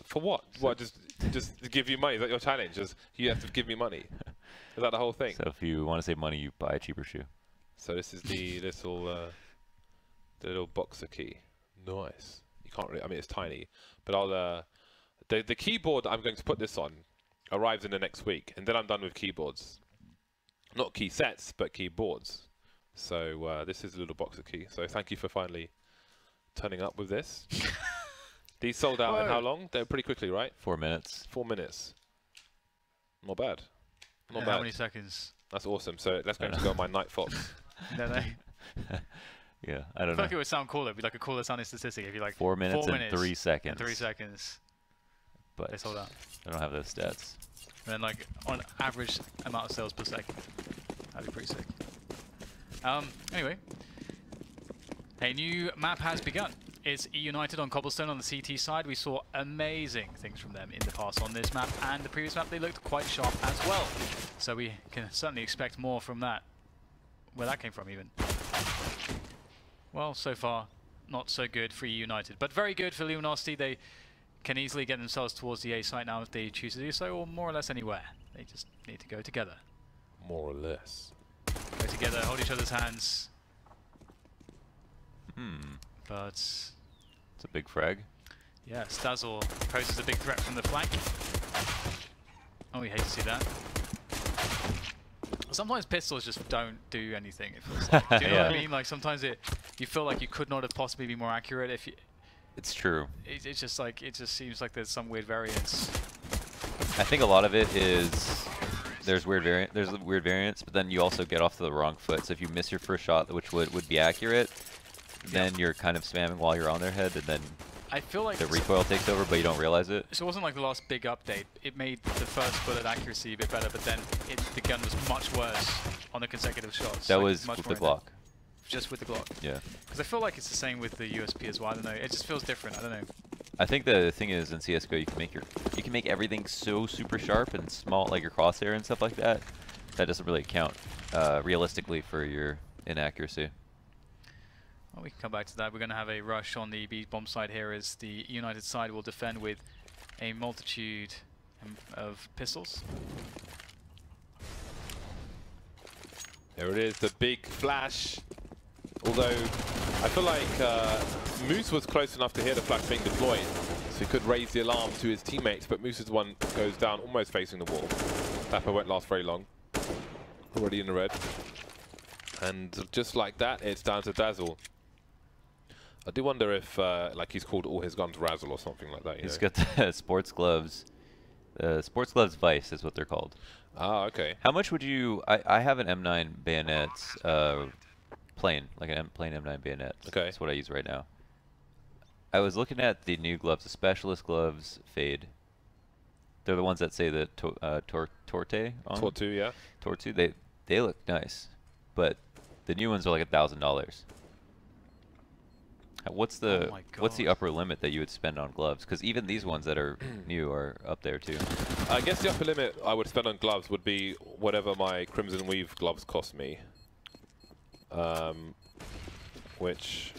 For what? So what? Just to give you money? Is that your challenge? Just you have to give me money? Is that the whole thing? So if you want to save money, you buy a cheaper shoe. So this is the little boxer key. Nice. You can't really. I mean, it's tiny, but I'll. The keyboard I'm going to put this on arrives in the next week, and then I'm done with keyboards. Not key sets, but keyboards. So this is a little boxer key. So thank you for finally turning up with this. These sold out in how long? They're pretty quickly, right? 4 minutes. 4 minutes. Not bad. Not Yeah, bad. how many seconds? That's awesome. So let's go to go on my Night Fox. No. Yeah, I don't I feel know. like it would sound cooler. It'd be like a cooler sounding statistic if you like 4 minutes, 4 and minutes 3 seconds. 3 seconds. But They sold out. I don't have those stats. And then like on average amount of sales per second. That'd be pretty sick. Anyway, a new map has begun. It's Eunited on Cobblestone on the CT side. We saw amazing things from them in the past on this map, and the previous map they looked quite sharp as well. So we can certainly expect more from that. Where that came from even. Well, so far, not so good for Eunited, but very good for Luminosity. They can easily get themselves towards the A site now if they choose to do so, or more or less anywhere. They just need to go together. More or less. Go together, hold each other's hands. But it's a big frag. yeah, Stazzle poses a big threat from the flank. Oh, we hate to see that. Sometimes pistols just don't do anything. It feels like. Do you know what I mean? Like sometimes you feel like you could not have possibly been more accurate if you. It's true. It's just like it just seems like there's some weird variance. I think a lot of it is there's weird variance, but then you also get off to the wrong foot. So if you miss your first shot, which would be accurate, then you're kind of spamming while you're on their head, and then I feel like the recoil takes over, but you don't realize it. So it wasn't like the last big update. It made the first bullet accuracy a bit better, but then the gun was much worse on the consecutive shots. That like was much with more the Glock. Just with the Glock. Yeah. Because I feel like it's the same with the USP as well. I don't know. It just feels different. I don't know. I think the thing is in CS:GO you can make everything so super sharp and small, like your crosshair and stuff like that. That doesn't really count realistically for your inaccuracy. Well, we can come back to that. We're going to have a rush on the B bomb side here as the United side will defend with a multitude of pistols. There it is, the big flash. Although, I feel like Moose was close enough to hear the flash being deployed, so he could raise the alarm to his teammates, but Moose's one goes down almost facing the wall. Dapper won't last very long. Already in the red. And just like that, it's down to Dazzle. I do wonder if like he's called all his guns Razzle or something like that. He's got the sports gloves. Sports gloves Vice is what they're called. Ah, okay. How much would you... I have an M9 bayonet, plain, like a plain M9 bayonet. Okay. That's what I use right now. I was looking at the new gloves, the specialist gloves Fade. They're the ones that say the Torte on them. Tortu, yeah. Tortu, they look nice, but the new ones are like $1,000. What's the upper limit that you would spend on gloves? Because even these ones that are new are up there too. I guess the upper limit I would spend on gloves would be whatever my Crimson Weave gloves cost me. Which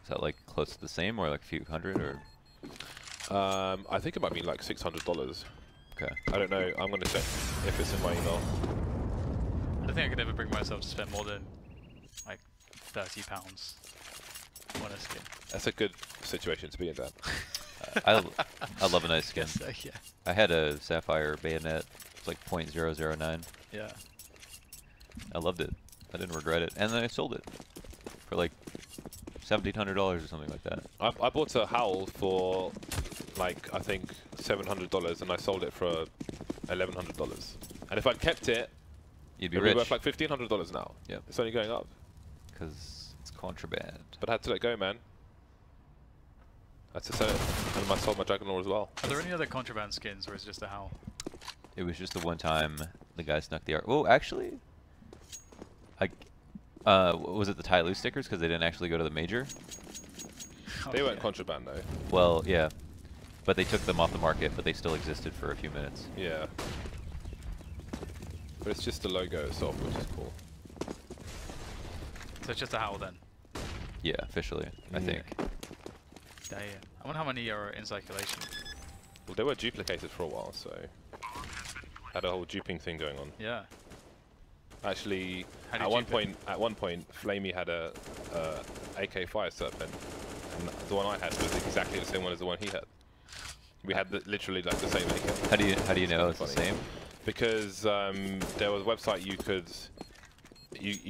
is that like close to the same or like a few hundred or? I think it might be like $600. Okay. I don't know. I'm gonna check if it's in my email. I don't think I could ever bring myself to spend more than like £30 on a skin. That's a good situation to be in, Dan. I love a nice skin. So, yeah. I had a Sapphire bayonet. It's like .009. Yeah. I loved it. I didn't regret it, and then I sold it for like $1,700 or something like that. I bought a Howl for like I think $700, and I sold it for $1,100. And if I'd kept it, you'd be it'd rich. be worth like $1,500 now. Yeah. It's only going up. Because it's contraband. But I had to let go, man. I had to sell it, and I sold my Dragon Lore as well. Are there any other contraband skins, or is it just a Howl? It was just the one time the guy snuck the art. Oh, actually, was it the Ty Lue stickers? Because they didn't actually go to the major. They weren't contraband though. Well, yeah, but they took them off the market, but they still existed for a few minutes. Yeah. But it's just the logo itself, which is cool. So it's just a Howl then? Yeah, officially, I think. Damn. I wonder how many are in circulation. Well, they were duplicated for a while, so had a whole duping thing going on. Yeah. Actually, at one point, Flamey had a AK fire serpent, and the one I had was exactly the same one as the one he had. We had literally like the same AK. How do you know it's the same? Because there was a website you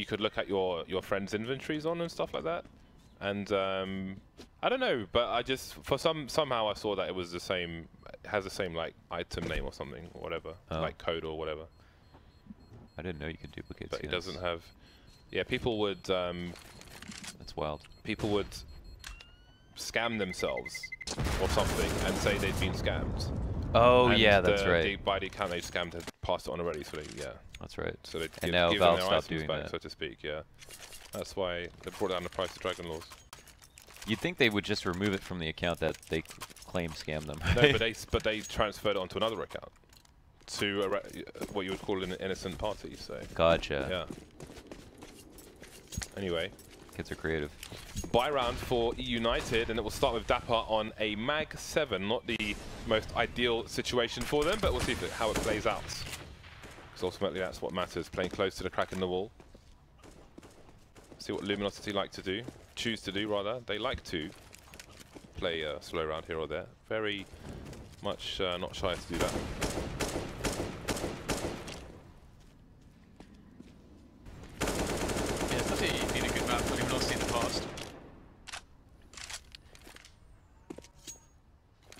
could look at your friends' inventories on and stuff like that, and I don't know, but I just somehow I saw that it was the same, has the same like item name or something or whatever, like code or whatever. I didn't know you could duplicate But skins. it doesn't have. Yeah, people would. That's wild. People would scam themselves or something and say they'd been scammed. Oh and yeah, that's right. By the account they scammed had passed it on already, so they, yeah. That's right. So they'd And give now them Valve their stopped items doing back, that. so to speak. Yeah. That's why they brought down the price of Dragon Laws. You'd think they would just remove it from the account that they claim scammed them. No, but they transferred it onto another account, to what you would call an innocent party. So. Gotcha. Yeah. Anyway. Kids are creative. Buy round for Eunited, and it will start with Dapper on a Mag 7. Not the most ideal situation for them, but we'll see how it plays out. Because ultimately that's what matters, playing close to the crack in the wall. See what Luminosity like to do, choose to do rather. They like to play slow round here or there. Very much not shy to do that. Yeah, it's definitely been a good map for Luminosity in the past.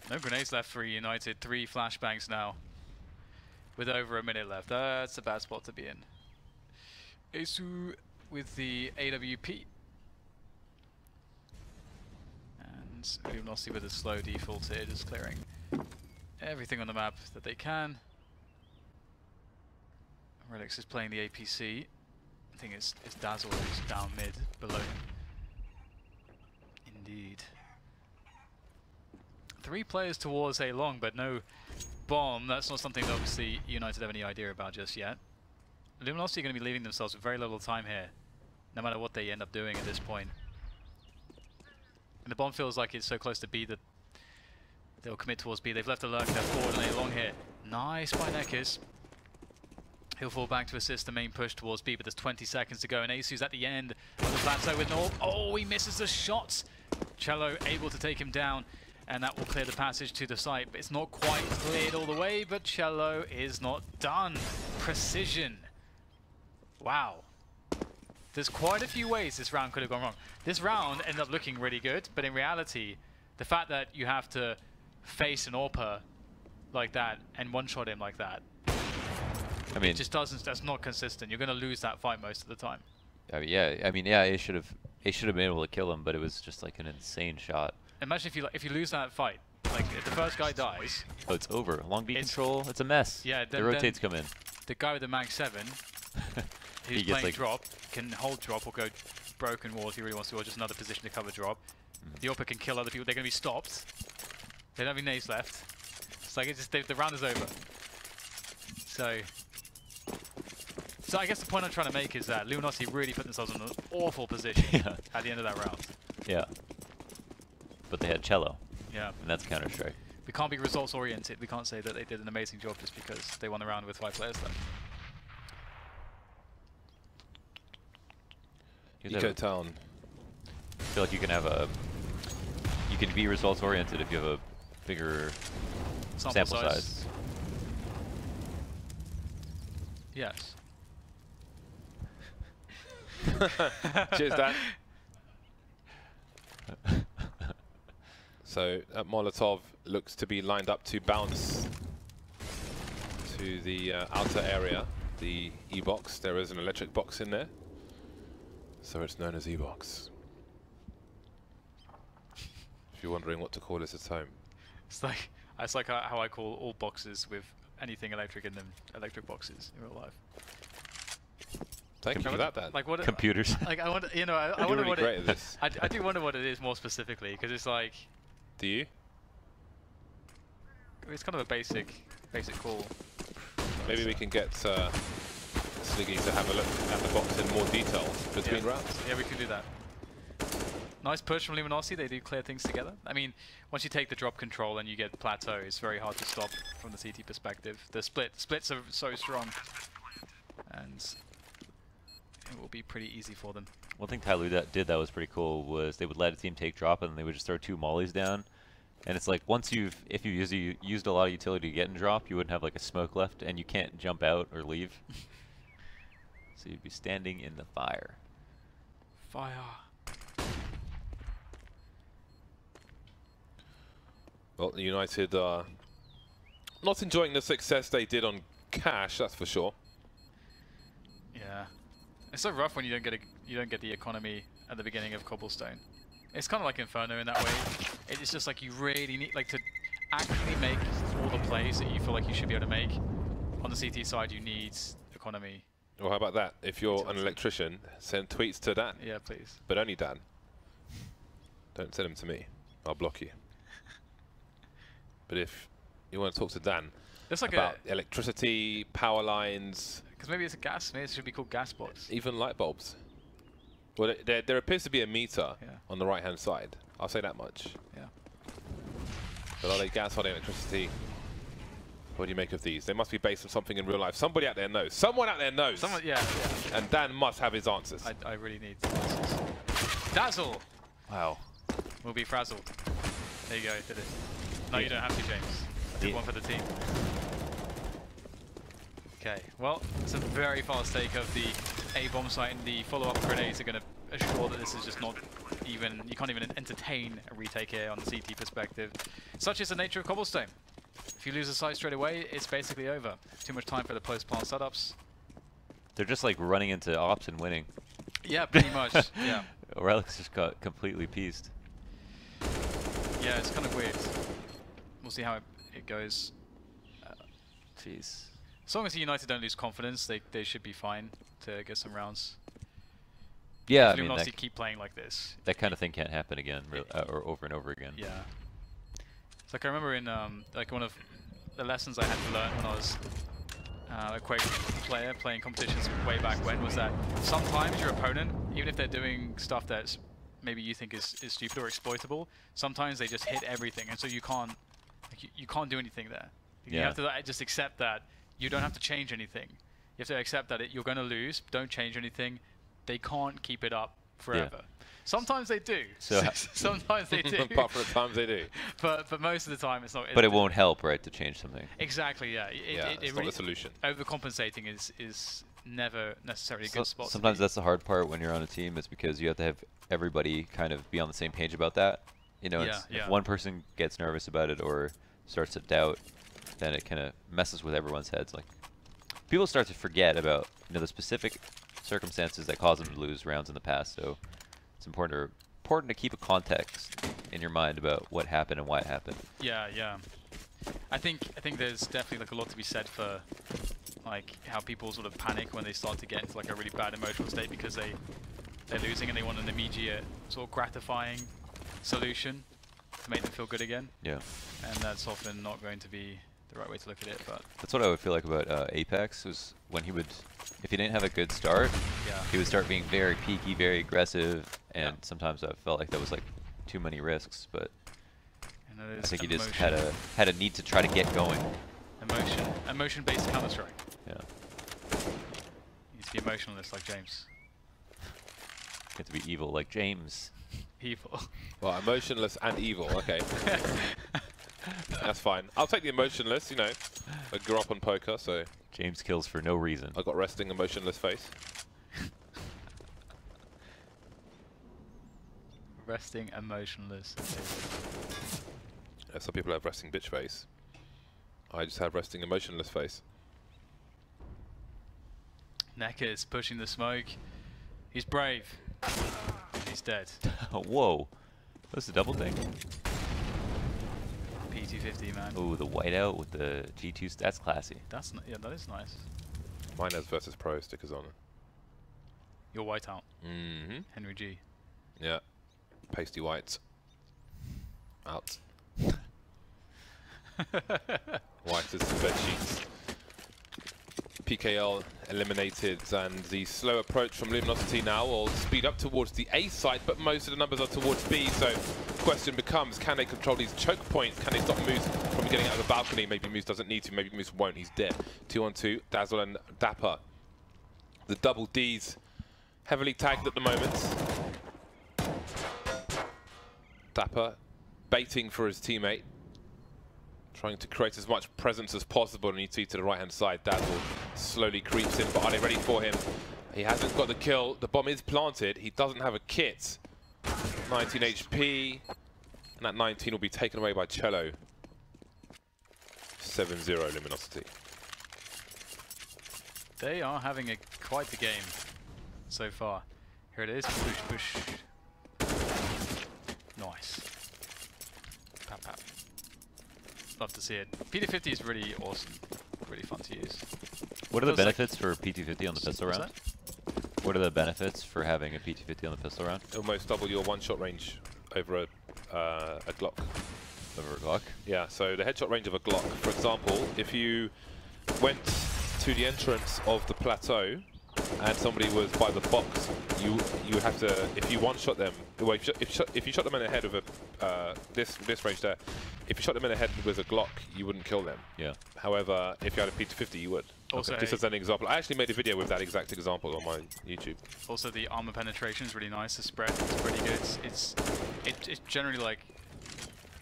No grenades left for United. 3 flashbangs now. With over a minute left. That's a bad spot to be in. Asu with the AWP. And Luminosity with a slow default here, just clearing everything on the map that they can. Relix is playing the APC. I think it's Dazzle who's down mid, below him. Indeed. 3 players towards A long, but no bomb. That's not something that obviously United have any idea about just yet. Luminosity are going to be leaving themselves with very little time here, no matter what they end up doing at this point. And the bomb feels like it's so close to B that they'll commit towards B. They've left a lurk there forward and A long here. Nice by Neckers. He'll fall back to assist the main push towards B, but there's 20 seconds to go, and Asu's at the end of the plateau with Norb. Oh, he misses the shots! Cello able to take him down, and that will clear the passage to the site, but it's not quite cleared all the way, but Cello is not done. Precision. Wow. There's quite a few ways this round could have gone wrong. This round ended up looking really good, but in reality, the fact that you have to face an AWPer like that and one-shot him like that, I mean, it just doesn't. That's not consistent. You're going to lose that fight most of the time. Yeah. I mean, yeah. It should have been able to kill him, but it was just like an insane shot. Imagine if you lose that fight. Like if the first guy dies. Oh, it's over. Long B control. It's a mess. Yeah. The rotates come in. The guy with the Mag 7, who's playing like drop, can hold drop or go broken wall if he really wants to, or just another position to cover drop. The AWPer can kill other people. They're going to be stopped. They don't have any nades left. It's like the round is over. So I guess the point I'm trying to make is that Luminosity really put themselves in an awful position at the end of that round. Yeah. But they had Cello. Yeah. And that's Counter-Strike. We can't be results oriented. We can't say that they did an amazing job just because they won the round with 5 players left. Eco Town. I feel like you can have a... You can be results oriented if you have a bigger sample size. Yes. Cheers, Dan. So Molotov looks to be lined up to bounce to the outer area, the E-box. There is an electric box in there, so it's known as E-box. If you're wondering what to call it at home. It's like how I call all boxes with anything electric in them, electric boxes in real life. Thank you for that, Dan. Like what? Computers. Like I wonder, you know, I wonder really what great at this. I do wonder what it is more specifically, because it's like. Do you? It's kind of a basic call. Maybe we can get Sliggy to have a look at the box in more detail between rounds. Yeah, we can do that. Nice push from Luminosity. They do clear things together. I mean, once you take the drop control and you get plateau, it's very hard to stop from the CT perspective. The splits are so strong, and it will be pretty easy for them. One thing Tyloo did that was pretty cool was they would let a team take drop and they would just throw 2 mollies down. And it's like if you used a lot of utility to get in drop, you wouldn't have like a smoke left, and you can't jump out or leave. So you'd be standing in the fire. Fire. Well, United are not enjoying the success they did on Cash, that's for sure. Yeah, it's so rough when you don't get the economy at the beginning of Cobblestone. It's kind of like Inferno in that way. It's just like you really need to actually make all the plays that you feel like you should be able to make. On the CT side, you need economy. Well, how about that? If you're an electrician, send tweets to Dan. Yeah, please. But only Dan. Don't send them to me. I'll block you. But if you want to talk to Dan like about electricity, power lines... Because maybe it's a gas. Maybe it should be called gas box. Even light bulbs. Well, there appears to be a meter on the right-hand side. I'll say that much. Yeah. But are they gas, are they electricity? What do you make of these? They must be based on something in real life. Somebody out there knows. Someone out there knows. Someone, yeah. And Dan must have his answers. I really need answers. Dazzle! Wow. Will be frazzled. There you go, did it. No, you don't have to, James. I did one for the team. Okay, well, it's a very fast take of the A-bomb site, and the follow-up grenades are going to assure that this is just not even, you can't even entertain a retake here on the CT perspective. Such is the nature of Cobblestone. If you lose a site straight away, it's basically over. Too much time for the post-plant setups. They're just like running into ops and winning. Yeah, pretty much, yeah. Relics just got completely pieced. Yeah, it's kind of weird. We'll see how it goes. Jeez. As long as United don't lose confidence, they should be fine to get some rounds. Yeah, if Luminosity keep playing like this. That kind of thing can't happen again, or over and over again. Yeah. It's like I remember in like one of the lessons I had to learn when I was a Quake player playing competitions way back when was that sometimes your opponent, even if they're doing stuff that's maybe you think is stupid or exploitable, sometimes they just hit everything, and so you can't do anything there. You have to just accept that. You don't have to change anything. You have to accept that you're going to lose. Don't change anything. They can't keep it up forever. Yeah. Sometimes they do. So sometimes they do. Apart from the times they do. But most of the time it's not. But it won't help, right, to change something. Exactly. Yeah. It's really, not the solution. Overcompensating is never necessarily a good spot. Sometimes that's the hard part when you're on a team, is because you have to have everybody kind of be on the same page about that. You know, if one person gets nervous about it or starts to doubt, then it kind of messes with everyone's heads. Like, people start to forget about the specific circumstances that caused them to lose rounds in the past. So it's important to keep a context in your mind about what happened and why it happened. Yeah, yeah. I think there's definitely like a lot to be said for like how people sort of panic when they start to get into like a really bad emotional state because they're losing and they want an immediate sort of gratifying solution to make them feel good again. Yeah. And that's often not going to be the right way to look at it, but that's what I would feel like about Apex, was when he would, if he didn't have a good start, he would start being very peaky, very aggressive, and sometimes I felt like that was like too many risks, but I think he just had a need to try to get going. Emotion-based Counter-Strike. Yeah. You need to be emotionless like James. You have to be evil like James. Evil. Well, emotionless and evil, okay. That's fine. I'll take the emotionless, you know. I grew up on poker, so... James kills for no reason. I got resting emotionless face. Resting emotionless. Some people have resting bitch face. I just have resting emotionless face. Necker's pushing the smoke. He's brave. He's dead. Whoa. That's a double thing. P250, man. Ooh, the whiteout with the G2. That's classy. That's yeah, that is nice. Miners versus pro stickers on. Your whiteout. Mm-hmm. Henry G. Yeah. Pasty whites. Out. White as the bed sheets. PKL eliminated, and the slow approach from Luminosity now will speed up towards the A site, but most of the numbers are towards B, so the question becomes, can they control these choke points? Can they stop Moose from getting out of the balcony? Maybe Moose doesn't need to, maybe Moose won't, he's dead. 2-on-2, Dazzle and Dapper. The double Ds heavily tagged at the moment. Dapper baiting for his teammate, trying to create as much presence as possible, and you see to the right-hand side, Dazzle slowly creeps in, but are they ready for him? He hasn't got the kill. The bomb is planted. He doesn't have a kit. 19 HP, and that 19 will be taken away by Cello. 7-0 Luminosity. They are having quite the game so far. Here it is. Push, push. Nice. Pap, pap. Love to see it. PT50 is really awesome. Really fun to use. What are the benefits for PT50 on the pistol round? That? What are the benefits for having a PT50 on the pistol round? Almost double your one-shot range over a Glock. Over a Glock? Yeah, so the headshot range of a Glock, for example, if you went to the entrance of the plateau and somebody was by the box, you would have to, if you one-shot them, well, if you shot them in the head with a this range there, if you shot them in the head with a Glock, you wouldn't kill them. Yeah. However, if you had a PT50, you would. Also, this is an example. I actually made a video with that exact example on my YouTube. Also, the armor penetration is really nice. The spread is pretty good. It's generally like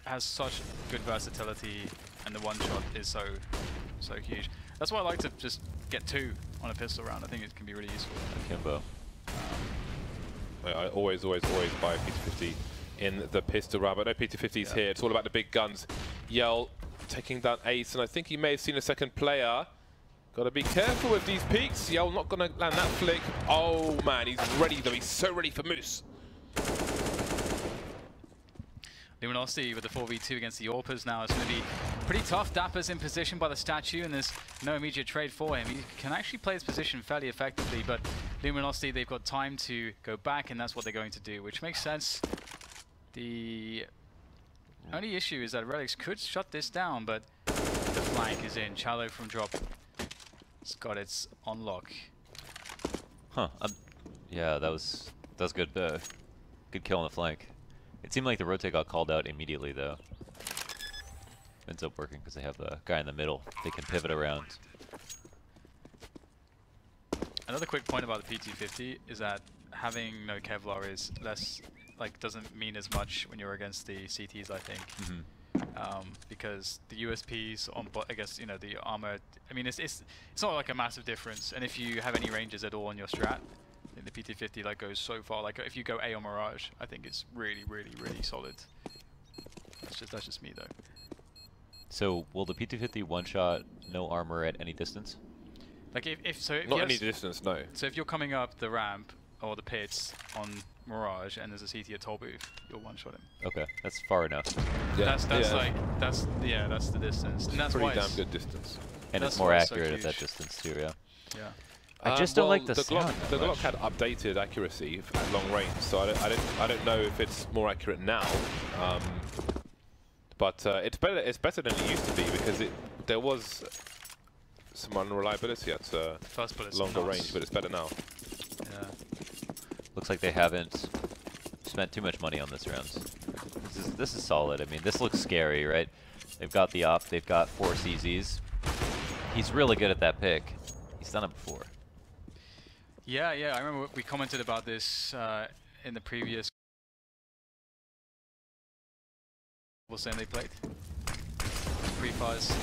has such good versatility, and the one shot is so huge. That's why I like to just get 2 on a pistol round. I think it can be really useful. Kimbo. I always buy a PT50 in the pistol round, but no PT50s here. It's all about the big guns. Yell taking down Ace, and I think he may have seen a second player. Got to be careful with these peaks. Yell not going to land that flick. Oh man, he's ready though. He's so ready for Moose. Luminosity with the 4v2 against the Orpers now. It's going to be pretty tough. Dapper's in position by the statue, and there's no immediate trade for him. He can actually play his position fairly effectively, but Luminosity, they've got time to go back, and that's what they're going to do, which makes sense. The only issue is that Relics could shut this down, but the flank is in. Shallow from drop. It's got its on lock. Huh. Yeah, that was good. Good kill on the flank. It seemed like the rotate got called out immediately, though. Ends up working because they have the guy in the middle. They can pivot around. Another quick point about the PT50 is that having no Kevlar is less, like, doesn't mean as much when you're against the CTs, I think. Because the USPs on, I guess, you know, the armor, I mean, it's not like a massive difference. And if you have any ranges at all on your strat, the PT50 like goes so far. Like if you go A on Mirage, I think it's really solid. That's just me though. So will the PT50 one shot no armor at any distance? Like if not any distance, no. So if you're coming up the ramp or the pits on Mirage and there's a CT at toll booth, you'll one shot him. Okay, that's far enough. Yeah. That's the distance. And that's pretty damn good distance. And it's more accurate at that distance too, yeah. Yeah. I just don't like the sound. The Glock had updated accuracy at long range, so I don't know if it's more accurate now. But it's better than it used to be because there was some unreliability at longer range, but it's better now. Yeah. Looks like they haven't spent too much money on this round. This is solid. I mean, this looks scary, right? They've got the op. They've got 4 CZs. He's really good at that pick. He's done it before. Yeah, I remember we commented about this in the previous sim they played. Pre-fires.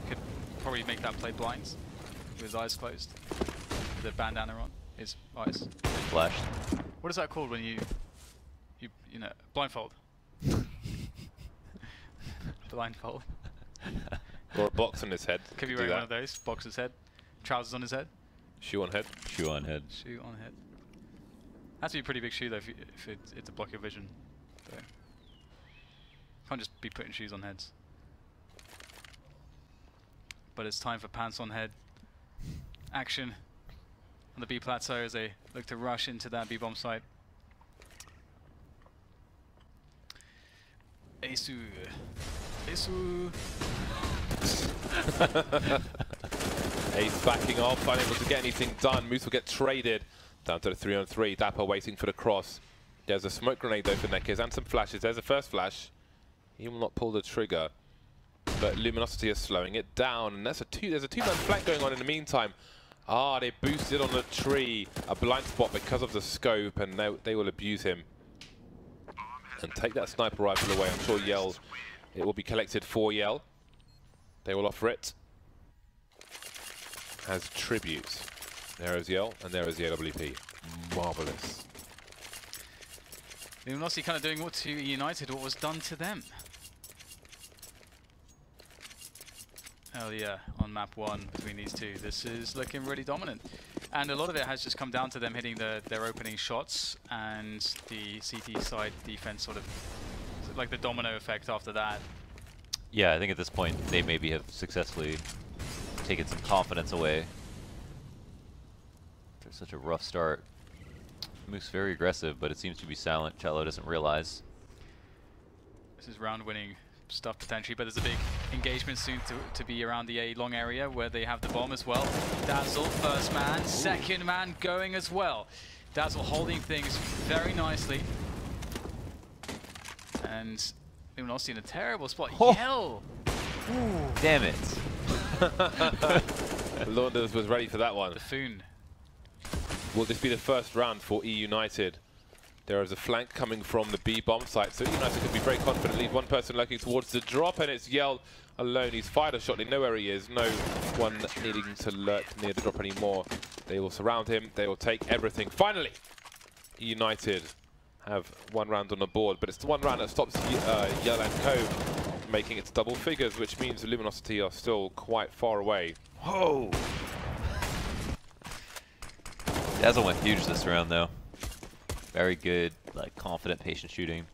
Could probably make that play blinds with his eyes closed. The bandana on his eyes. Flashed. What is that called when you know, blindfold? Blindfold. Or a box on his head. Could be wearing one of those. Box on his head. Trousers on his head. Shoe on head. Shoe on head. Shoe on head. Has to be a pretty big shoe though if it's to block your vision. So can't just be putting shoes on heads. But it's time for pants on head action on the B plateau as they look to rush into that B bomb site. Asu. Ace backing off, unable to get anything done. Moose will get traded down to the 3-on-3. Dapper waiting for the cross. There's a smoke grenade though for Neckers and some flashes. There's the first flash. He will not pull the trigger, but Luminosity is slowing it down. And there's a two-man flank going on in the meantime. Ah, they boosted on the tree. A blind spot because of the scope, and they will abuse him. And take that sniper rifle away. I'm sure Yell, it will be collected for Yell. They will offer it as tribute. There is Yell, and there is the AWP. Marvelous. Luminosity kind of doing what to United, what was done to them. Hell yeah, on map 1 between these two. This is looking really dominant. And a lot of it has just come down to them hitting their opening shots and the CT side defense sort of like the domino effect after that. Yeah, I think at this point they maybe have successfully taken some confidence away. After such a rough start. Moose very aggressive, but it seems to be silent. Cello doesn't realize. This is round winning stuff potentially, but there's a big engagement soon to be around the A long area where they have the bomb as well. Dazzle, first man, second man going as well. Dazzle holding things very nicely. And Luminosity in a terrible spot. Oh. Yell! Ooh. Damn it. Launders was ready for that one. Buffoon. Will this be the first round for Eunited? There is a flank coming from the B bomb site, so Eunited could be very confident. Leave one person lurking towards the drop, and it's Yell alone. He's fired a shot. They know where he is. No one needing to lurk near the drop anymore. They will surround him. They will take everything. Finally, United have one round on the board, but it's the one round that stops Yell and Co. making it to double figures, which means the Luminosity are still quite far away. Whoa! Dazzle went huge this round, though. Very good, like confident, patient shooting.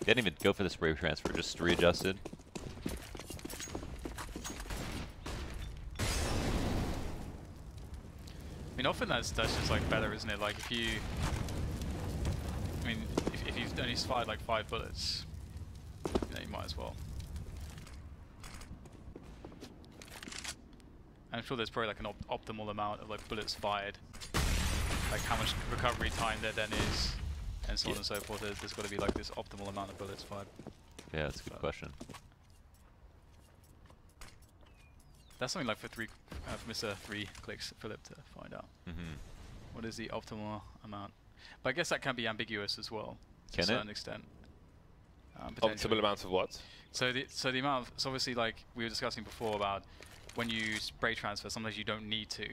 Didn't even go for the spray transfer, just readjusted. I mean, often that's just like better, isn't it? Like if you, I mean, if you've only fired like 5 bullets, you know, you might as well. I'm sure there's probably like an optimal amount of like bullets fired, like how much recovery time there then is, and so on and so forth. There's got to be like this optimal amount of bullets fired. Yeah, that's a good question. That's something like for Mr. 3 clicks Philip to find out. What is the optimal amount? But I guess that can be ambiguous as well, to a certain extent. Optimal amounts of what? So the amount of, so obviously like we were discussing before about when you spray transfer, sometimes you don't need to,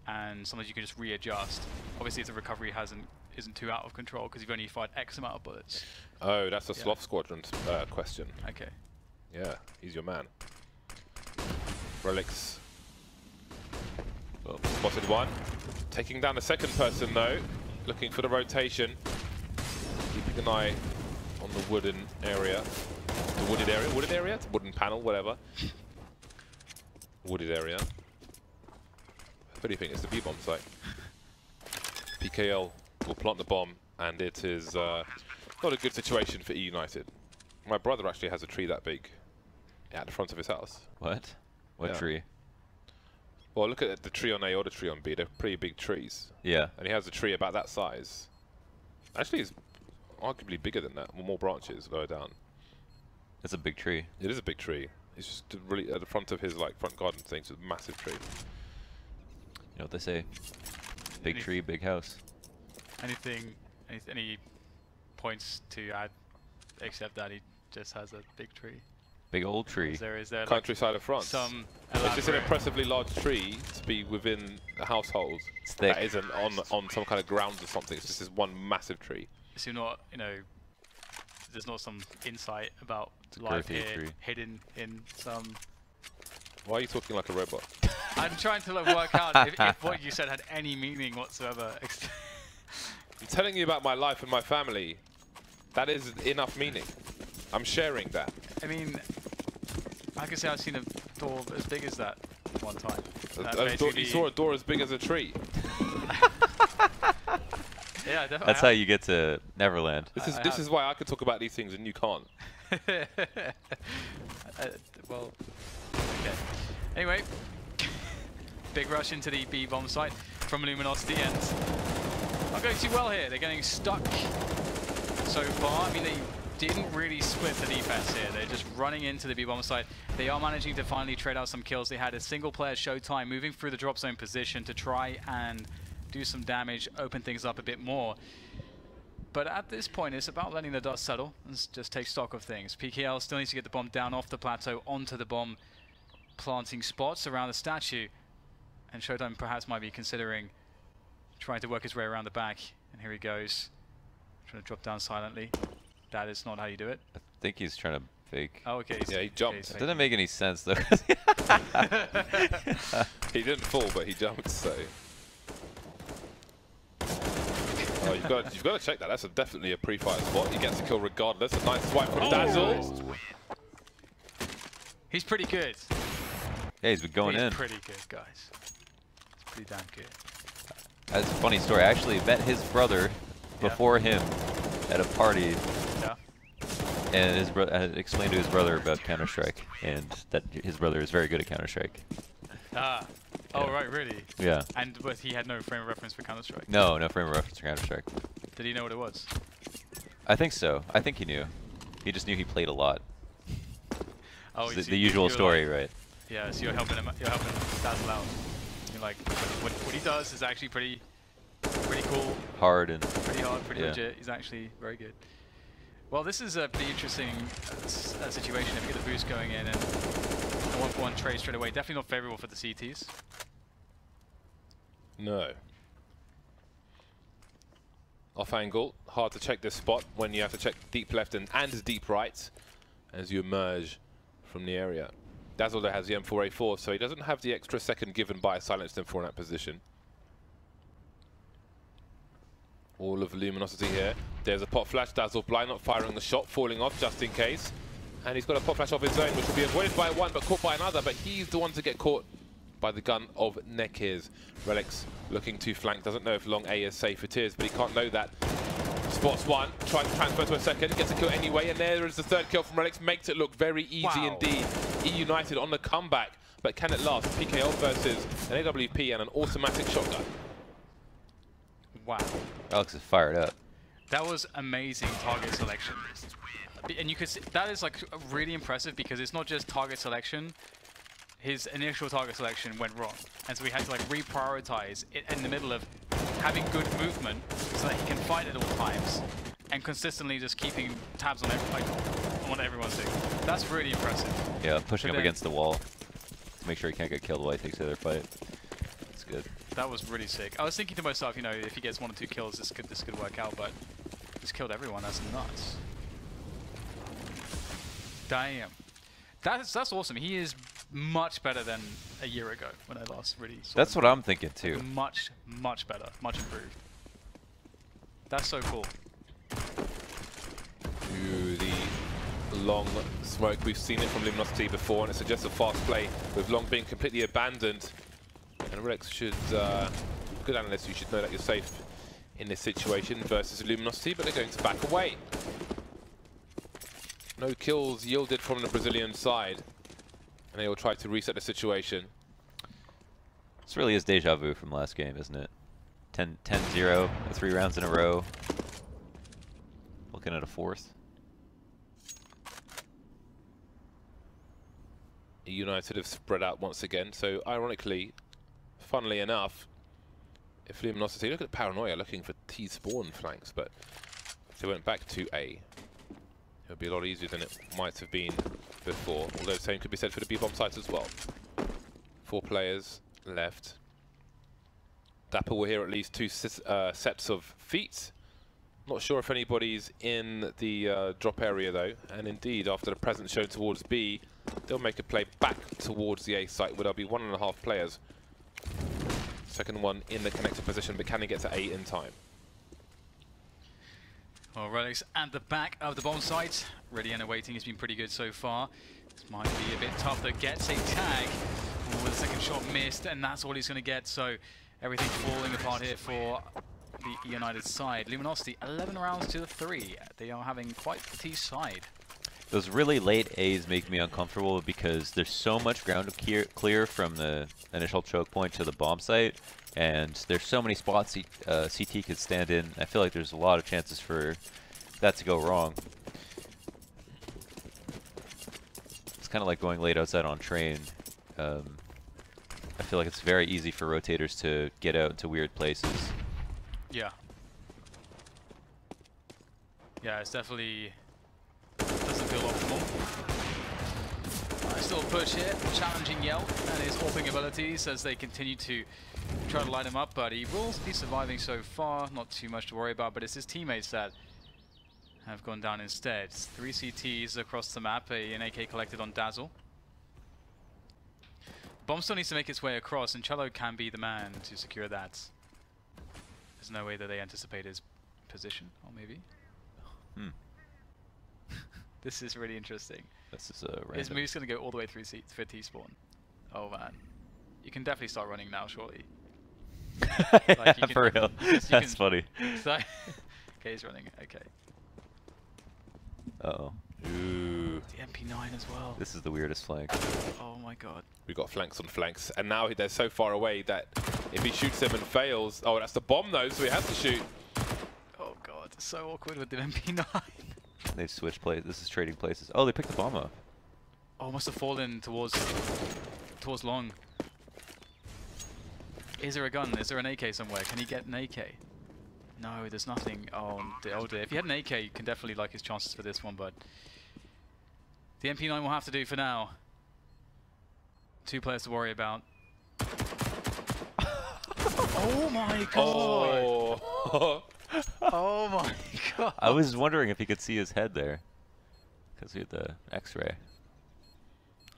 and sometimes you can just readjust. Obviously, if the recovery isn't too out of control because you've only fired X amount of bullets. Oh, that's a Sloth Squadron question. Okay. Yeah, he's your man. Relics. Well, spotted one. Taking down the second person though. Looking for the rotation. Keeping an eye on the wooden area. The wooded area? Wooded area? Wooden panel, whatever. Wooded area. What do you think? It's the B-bomb site. PKL will plant the bomb, and it is not a good situation for Eunited. My brother actually has a tree that big at the front of his house. What? What tree? Well, look at the tree on A or the tree on B. They're pretty big trees. Yeah. And he has a tree about that size. Actually, it's arguably bigger than that. More branches lower down. It's a big tree. It is a big tree. It's just really at the front of his front garden thing. It's a massive tree. You know what they say? Big tree, big house. Any points to add, except that he just has a big tree? Big old tree. Is there Countryside like of France. Some it's just an impressively large tree to be within a household. It's thick. That isn't on some kind of grounds or something. It's just this one massive tree. So you're not, there's not some insight about life here hidden in some... Why are you talking like a robot? I'm trying to work out if what you said had any meaning whatsoever. I'm telling you about my life and my family. That is enough meaning. I'm sharing that. I mean, I can say I've seen a door as big as that one time. You saw a door as big as a tree. Yeah, definitely. That's how you get to Neverland. This is why I can talk about these things and you can't. Well, okay. Anyway, Big rush into the B bomb site from Luminosity, and not going too well here. They're getting stuck so far. I mean, they didn't really split the defense here. They're just running into the B bomb site. They are managing to finally trade out some kills. They had a single player Showtime moving through the drop zone position to try and do some damage, open things up a bit more. But at this point, it's about letting the dust settle and just take stock of things. PKL still needs to get the bomb down off the plateau onto the bomb planting spots around the statue. And Showtime perhaps might be considering trying to work his way around the back. And here he goes, trying to drop down silently. That is not how you do it. I think he's trying to fake. Oh, okay. Yeah, he jumped. It didn't make any sense though. He didn't fall, but he jumped, so. Oh, you've got to check that. That's definitely a pre-fire spot. He gets a kill regardless. A nice swipe from Dazzle. He's pretty good. Yeah, he's been going in. He's pretty good, guys. He's pretty damn good. That's a funny story. I actually met his brother before him at a party. Yeah. And his brother explained to his brother about Counter-Strike, and that his brother is very good at Counter-Strike. Ah. Oh, right, really? Yeah. But he had no frame of reference for Counter-Strike? No, no frame of reference for Counter-Strike. Did he know what it was? I think so. I think he knew. He just knew he played a lot. Oh, The usual story, like, right? Yeah, so you're helping him dazzle out. You're like, what he does is actually pretty cool. Hard and Pretty hard, pretty legit. He's actually very good. Well, this is a pretty interesting situation if you get the boost going in and a 1-for-1 trade straight away. Definitely not favorable for the CTs. No. Off angle, hard to check this spot when you have to check deep left and deep right as you emerge from the area. Dazzle has the M4A4, so he doesn't have the extra second given by a silenced M4 in that position. All of Luminosity here. There's a pop flash. Dazzle blind, not firing the shot, falling off just in case. And he's got a pop flash off his own, which will be avoided by one, but caught by another. But he's the one to get caught by the gun of Nekir's. Relics looking to flank. Doesn't know if long A is safe. It is, but he can't know that. Spots one, tries to transfer to a second, gets a kill anyway, and there is the third kill from Relics. Makes it look very easy indeed. Eunited on the comeback, but can it last? PKL versus an AWP and an automatic shotgun. Wow. Alex is fired up. That was amazing target selection. And you could see, that is like really impressive because it's not just target selection. His initial target selection went wrong. And so we had to like reprioritize it in the middle of having good movement so that he can fight at all times and consistently just keeping tabs on what everyone's doing. That's really impressive. Yeah, pushing up against the wall to make sure he can't get killed while he takes the other fight. That's good. That was really sick. I was thinking to myself, you know, if he gets 1 or 2 kills, this could work out, but he's killed everyone. That's nuts. Damn. That's awesome. He is much better than a year ago when I last really saw That's him. what I'm thinking too. Much better. Much improved. That's so cool. To the long smoke. We've seen it from Luminosity before, and it suggests a fast play with long being completely abandoned. And Rex should, good analyst, you should know that you're safe in this situation versus Luminosity, but they're going to back away. No kills yielded from the Brazilian side, and they will try to reset the situation. This really is deja vu from last game, isn't it? 10-0, 3 rounds in a row. Looking at a 4th. United have spread out once again, so ironically, funnily enough, if Luminosity, look at Paranoia looking for T-spawn flanks, but if they went back to A, it would be a lot easier than it might have been before, although the same could be said for the B-bomb sites as well. 4 players left. Dapper will hear at least 2 sets of feet. Not sure if anybody's in the drop area though, and indeed after the presence shown towards B, they'll make a play back towards the A site where there'll be 1.5 players. Second one in the connected position, but can he get to A in time? Well, Relics at the back of the bomb site. Ready and awaiting has been pretty good so far. This might be a bit tough, though. Gets a tag. Ooh, the second shot missed, and that's all he's going to get. So everything falling apart here for the United side. Luminosity, 11 rounds to 3. They are having quite the T side. Those really late A's make me uncomfortable because there's so much ground to clear from the initial choke point to the bomb site, and there's so many spots CT could stand in. I feel like there's a lot of chances for that to go wrong. It's kind of like going late outside on train. I feel like it's very easy for rotators to get out into weird places. Yeah. Yeah, it's definitely doesn't feel optimal. Still push here, challenging Yelp and his AWPing abilities as they continue to try to light him up, but he will be surviving so far, not too much to worry about, but it's his teammates that have gone down instead. 3 CTs across the map, an AK collected on Dazzle. Bomb still needs to make its way across, and Cello can be the man to secure that. There's no way that they anticipate his position, or maybe. This is really interesting. This is random. His move's going to go all the way through for T-spawn. Oh man. You can definitely start running now, surely. Like you can, for real. That's funny. Okay, he's running. Okay. Uh-oh. Ooh. The MP9 as well. This is the weirdest flank. Oh my god. We've got flanks on flanks, and now they're so far away that if he shoots him and fails... Oh, that's the bomb though, so he has to shoot. Oh god, so awkward with the MP9. They've switched places. This is trading places. Oh, they picked the bomb up. Oh, must have fallen towards long. Is there a gun? Is there an AK somewhere? Can he get an AK? No, there's nothing. Oh dear. If he had an AK, you can definitely like his chances for this one, but the MP9 will have to do for now. 2 players to worry about. Oh my god! Oh. Oh my god! I was wondering if he could see his head there, because he had the X-ray.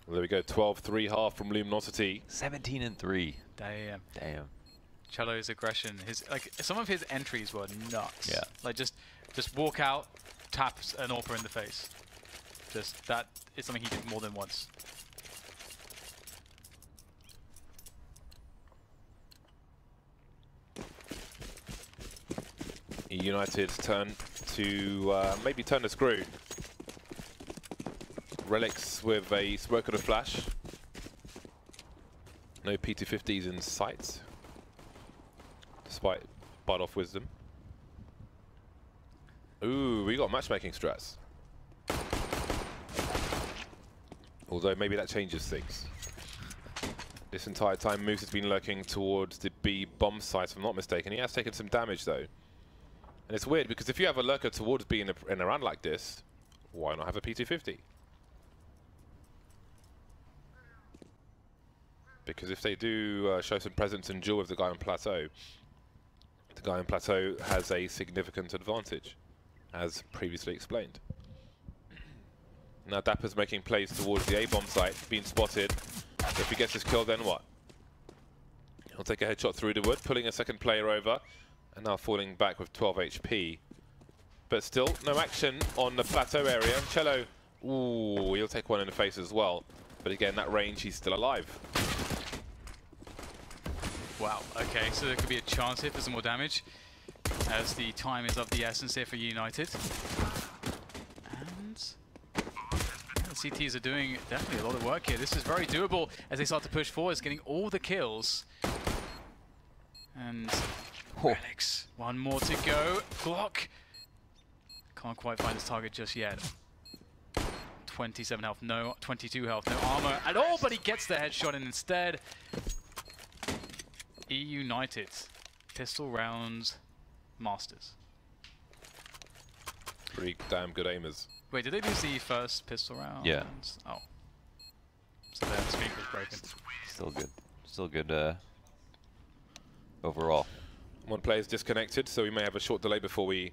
Well, there we go, 12-3 half from Luminosity. 17-3. Damn. Damn. Cello's aggression, some of his entries were nuts. Yeah. Like just walk out, tap an AWPer in the face. Just that is something he did more than once. United's turn to maybe turn the screw. Relics with a smoke and a flash. No PT50s in sight, despite bite off wisdom. Ooh, we got matchmaking strats. Although maybe that changes things. This entire time Moose has been lurking towards the B bomb site, if I'm not mistaken. He has taken some damage though. And it's weird because if you have a lurker towards B in a round like this, why not have a PT50? Because if they do show some presence and duel with the guy on Plateau, the guy on Plateau has a significant advantage, as previously explained. Now Dapper's making plays towards the A-bomb site, being spotted. If he gets his kill, then what? He'll take a headshot through the wood, pulling a second player over, and now falling back with 12 HP. But still, no action on the Plateau area. And Cello, ooh, he'll take one in the face as well. But again, that range, he's still alive. Wow, okay, so there could be a chance here for some more damage, as the time is of the essence here for United. And yeah, the CTs are doing definitely a lot of work here. This is very doable as they start to push forwards, getting all the kills. And Relics, one more to go. Glock can't quite find his target just yet. 27 health, no, 22 health, no armor at all, but he gets the headshot, and instead, Eunited, pistol rounds, masters. Pretty damn good aimers. Wait, did they lose the first pistol round? Yeah. Oh. So their streak was broken. Still good. Still good overall. One player's disconnected, so we may have a short delay before we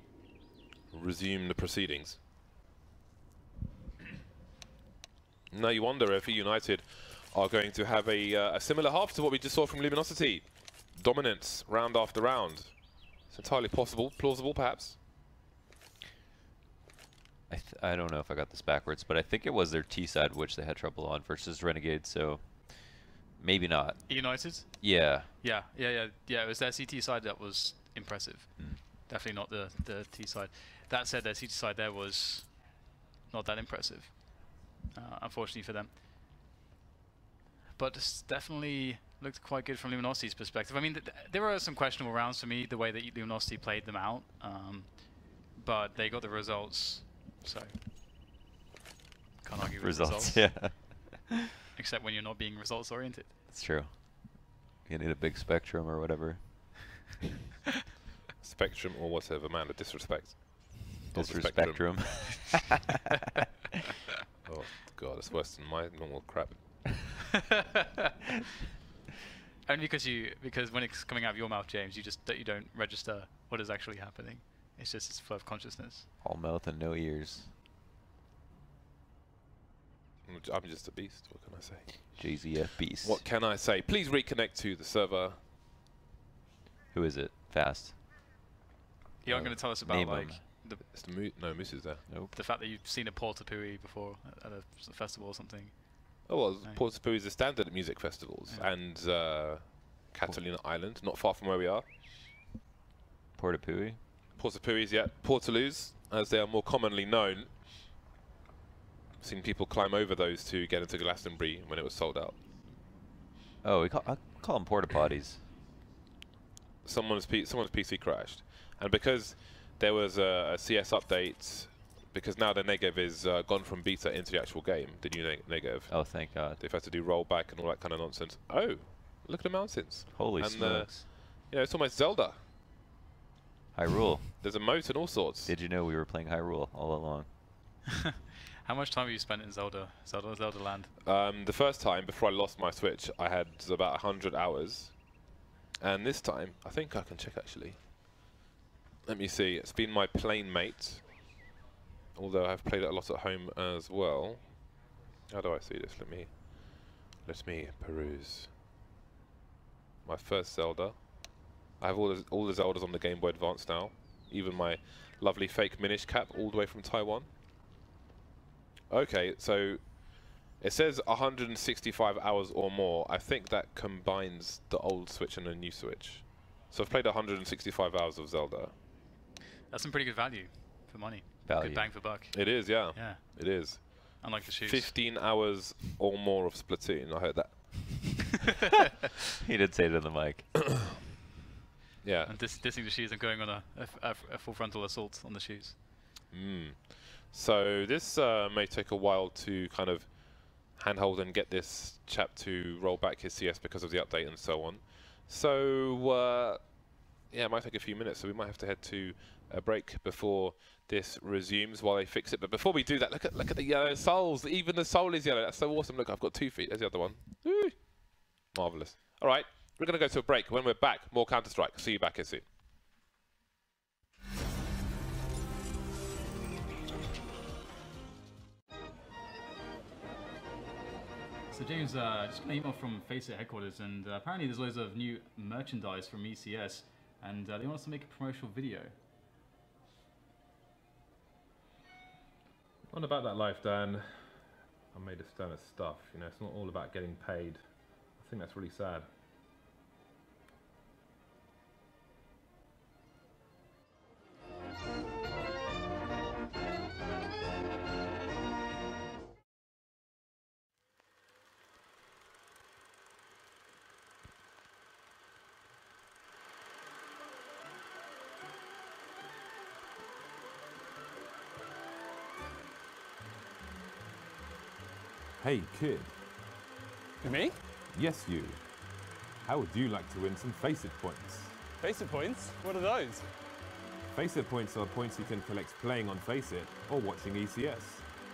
resume the proceedings. Now you wonder if United are going to have a similar half to what we just saw from Luminosity. Dominance, round after round. It's entirely possible, plausible perhaps. I don't know if I got this backwards, but I think it was their T side which they had trouble on versus Renegade, so maybe not. United? Yeah. Yeah, it was their CT side that was impressive. Definitely not the T side. That said, their CT side there was not that impressive, unfortunately for them. But it's definitely looked quite good from Luminosity's perspective. I mean, there were some questionable rounds for me, the way that Luminosity played them out, but they got the results, so can't argue with results. Yeah. Except when you're not being results oriented. It's true. You need a big spectrum or whatever. Spectrum or whatever, man, a disrespect. Disrespectrum. Oh god, it's worse than my normal crap. Only because when it's coming out of your mouth, James, you don't register what is actually happening. It's just a flow of consciousness. All mouth and no ears. I'm just a beast, what can I say? JZF beast. What can I say? Please reconnect to the server. Who is it? Fast. You aren't going to tell us about like it's the no Moose is there. Nope. The fact that you've seen a Portapui before at a festival or something. Oh well, Portapui is a standard at music festivals, and Catalina Island, not far from where we are. Portapui. Portapuis, yeah, Portaloos, as they are more commonly known. I've seen people climb over those to get into Glastonbury when it was sold out. Oh, I call them porta potties. Someone's PC crashed, and because there was a CS update, because now the Negev is gone from beta into the actual game, the new Negev. Oh, thank God. They've had to do rollback and all that kind of nonsense. Oh, look at the mountains. Holy smokes. Yeah, it's almost Zelda. Hyrule. There's a moat and all sorts. Did you know we were playing Hyrule all along? How much time have you spent in Zelda Land? The first time, before I lost my Switch, I had about 100 hours. And this time, I think I can check actually. Let me see. It's been my plane mate. Although I've played it a lot at home as well. How do I see this? Let me peruse. My first Zelda. I have all the Zeldas on the Game Boy Advance now. Even my lovely fake Minish cap all the way from Taiwan. Okay, so it says 165 hours or more. I think that combines the old Switch and the new Switch. So I've played 165 hours of Zelda. That's some pretty good value for money. Value. Good bang for buck. It is, yeah. Yeah. It is. Unlike the shoes. 15 hours or more of Splatoon, I heard that. He did say it in the mic. Yeah. And dissing the shoes and going on a full frontal assault on the shoes. So this may take a while to kind of handhold and get this chap to roll back his CS because of the update and so on. So yeah, it might take a few minutes, so we might have to head to a break before this resumes while they fix it. But before we do that, look at the yellow souls. Even the soul is yellow. That's so awesome. Look, I've got 2 feet. There's the other one. Woo. Marvelous. All right, we're going to go to a break. When we're back, more Counter-Strike. See you back here soon. So James, just got an email from FACEIT headquarters, and apparently there's loads of new merchandise from ECS, and they want us to make a promotional video. Not about that life, Dan. I made this ton of stuff. You know, it's not all about getting paid. I think that's really sad. Hey, kid. Me? Yes, you. How would you like to win some FACEIT points? FACEIT points? What are those? FACEIT points are points you can collect playing on FACEIT or watching ECS.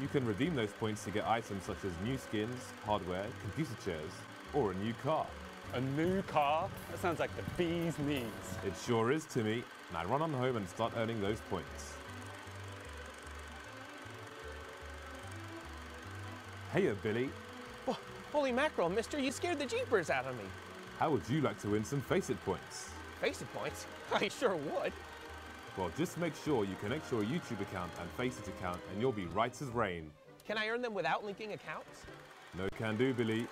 You can redeem those points to get items such as new skins, hardware, computer chairs, or a new car. A new car? That sounds like the bee's knees. It sure is, Timmy. Now run on home and start earning those points. Heya, Billy. Oh, holy mackerel, mister, you scared the jeepers out of me. How would you like to win some FACEIT points? FACEIT points? I sure would. Well, just make sure you connect your YouTube account and FACEIT account and you'll be right as rain. Can I earn them without linking accounts? No can do, Billy.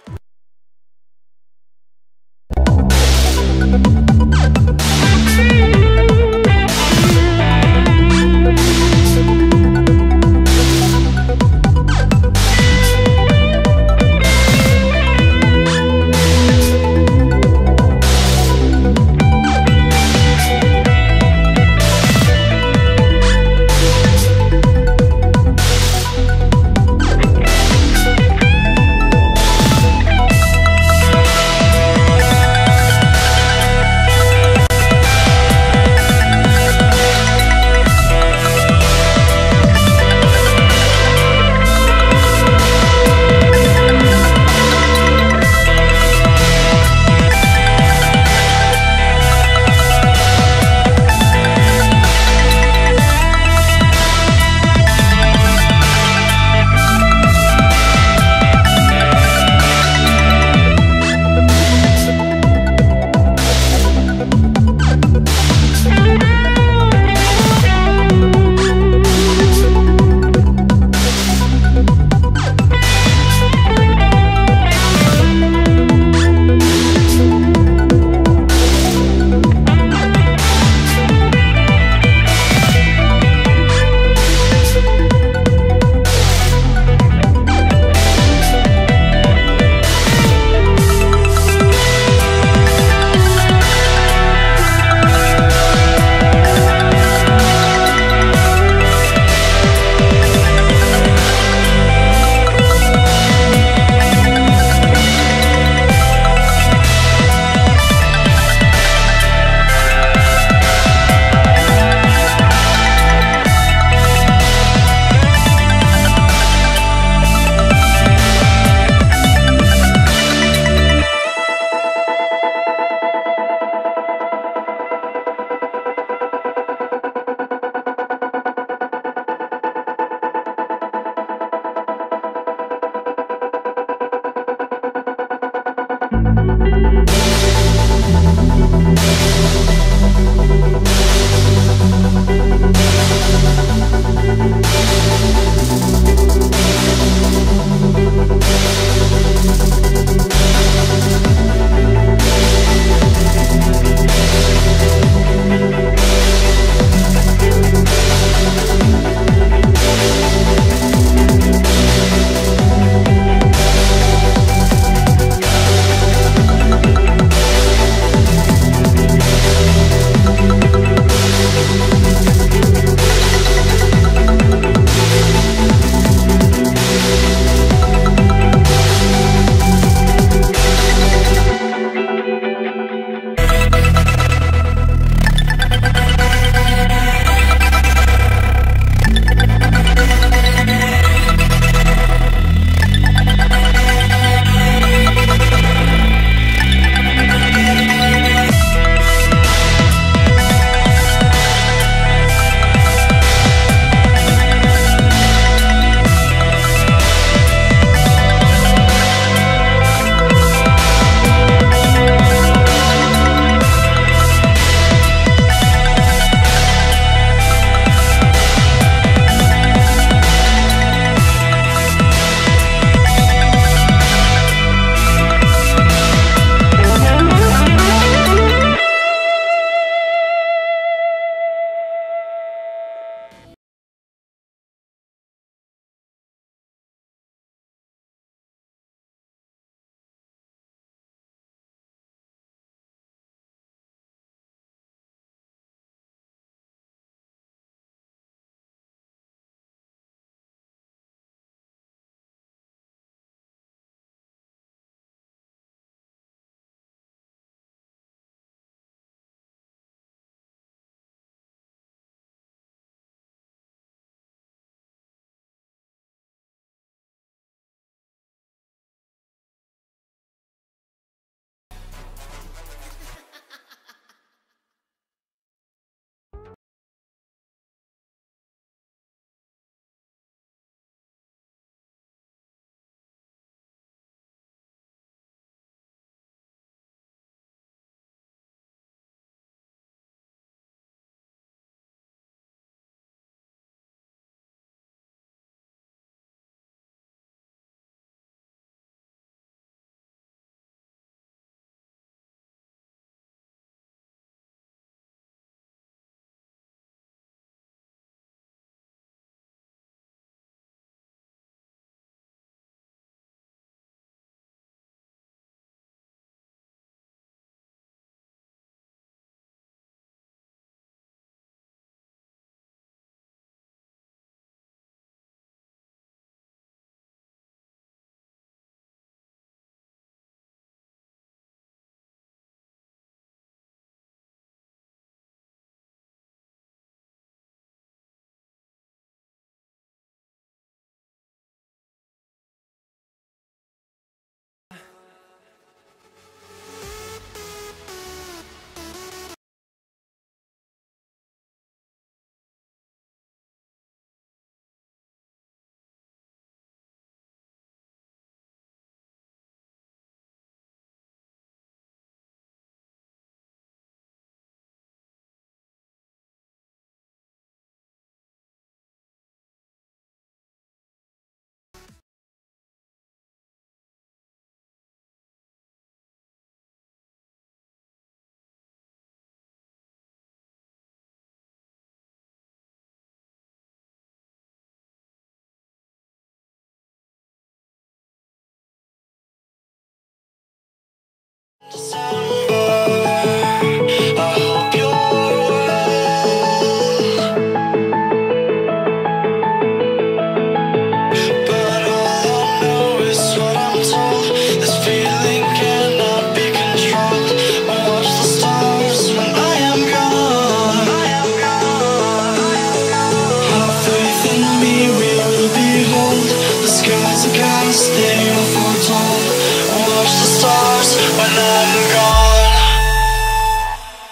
worst thing you foretold. Watch the stars when I'm gone.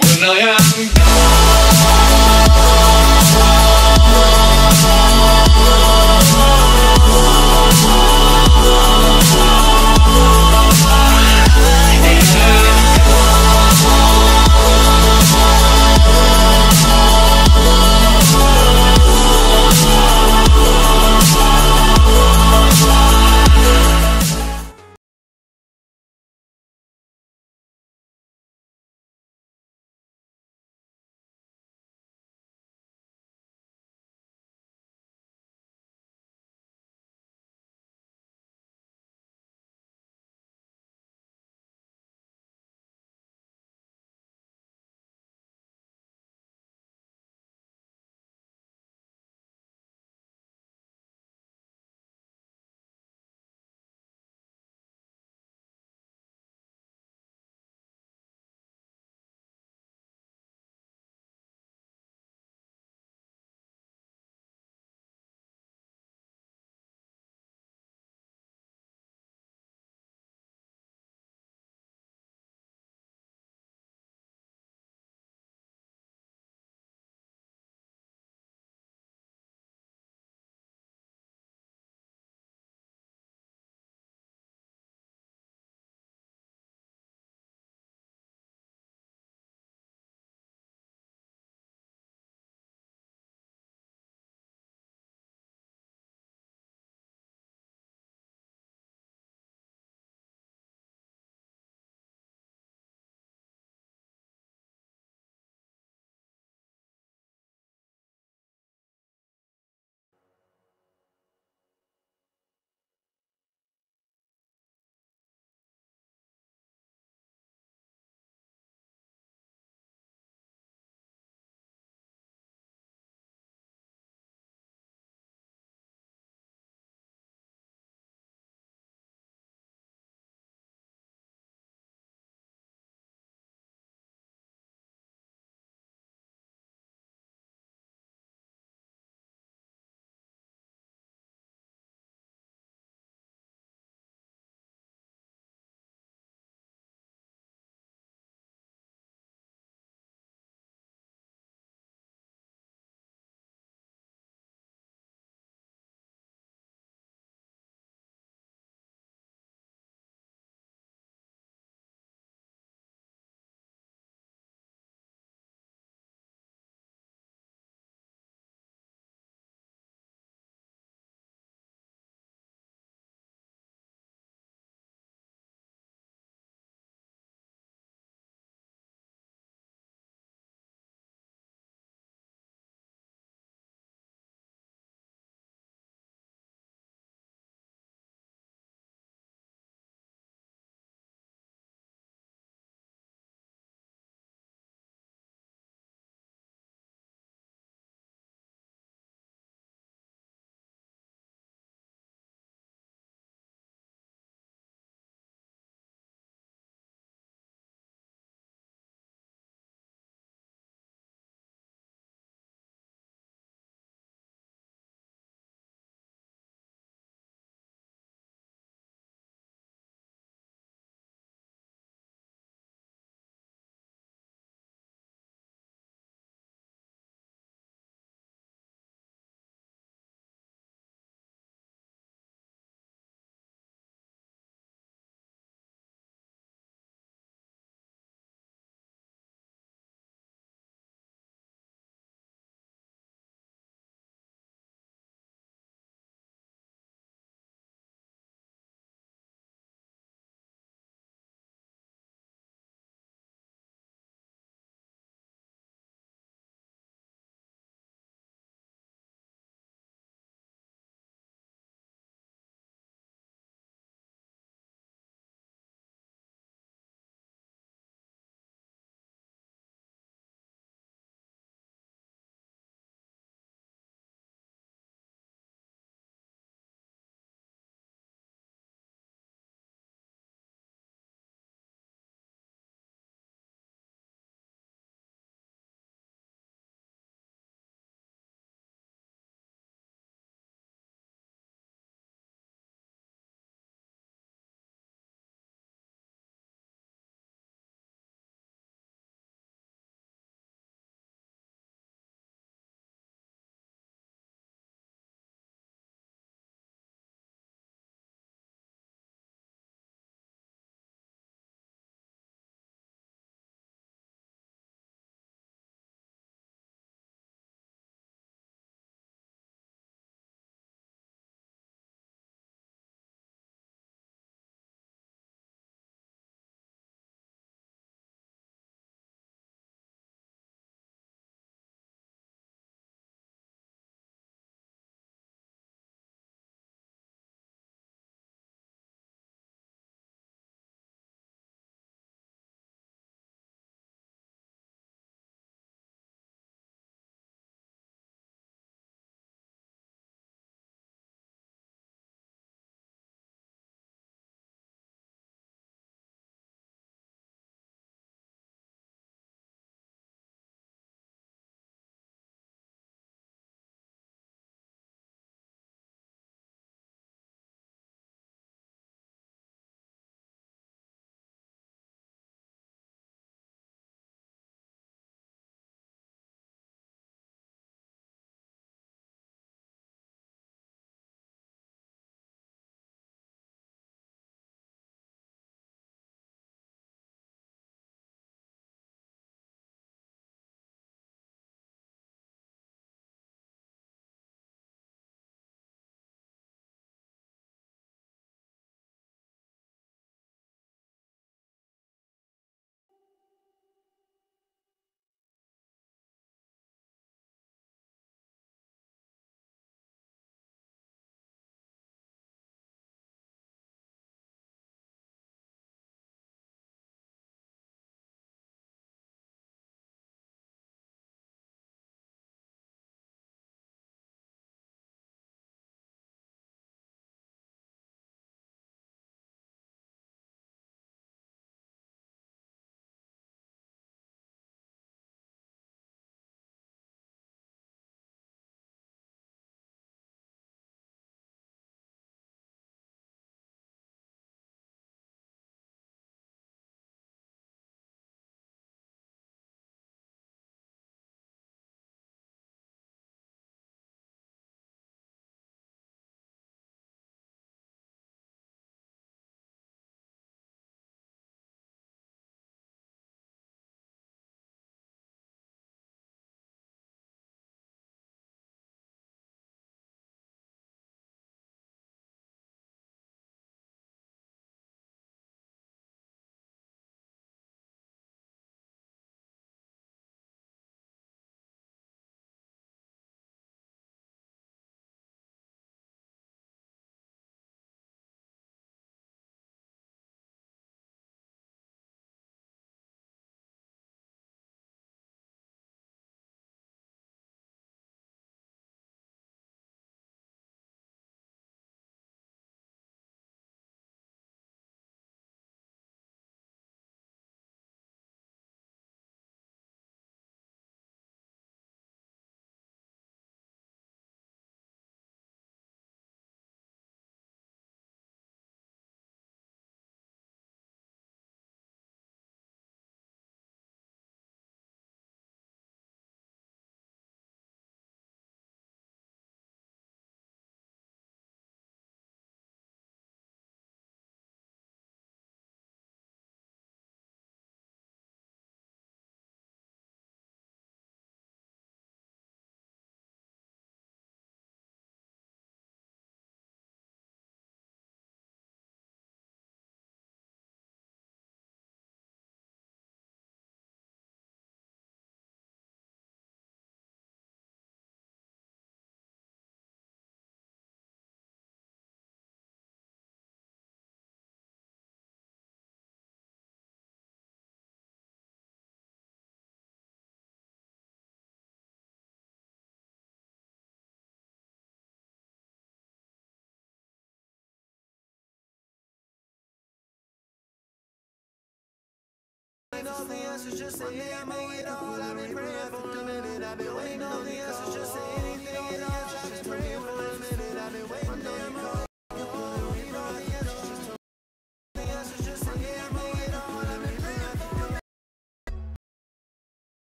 When I am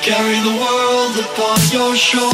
Carry the world upon your shoulders.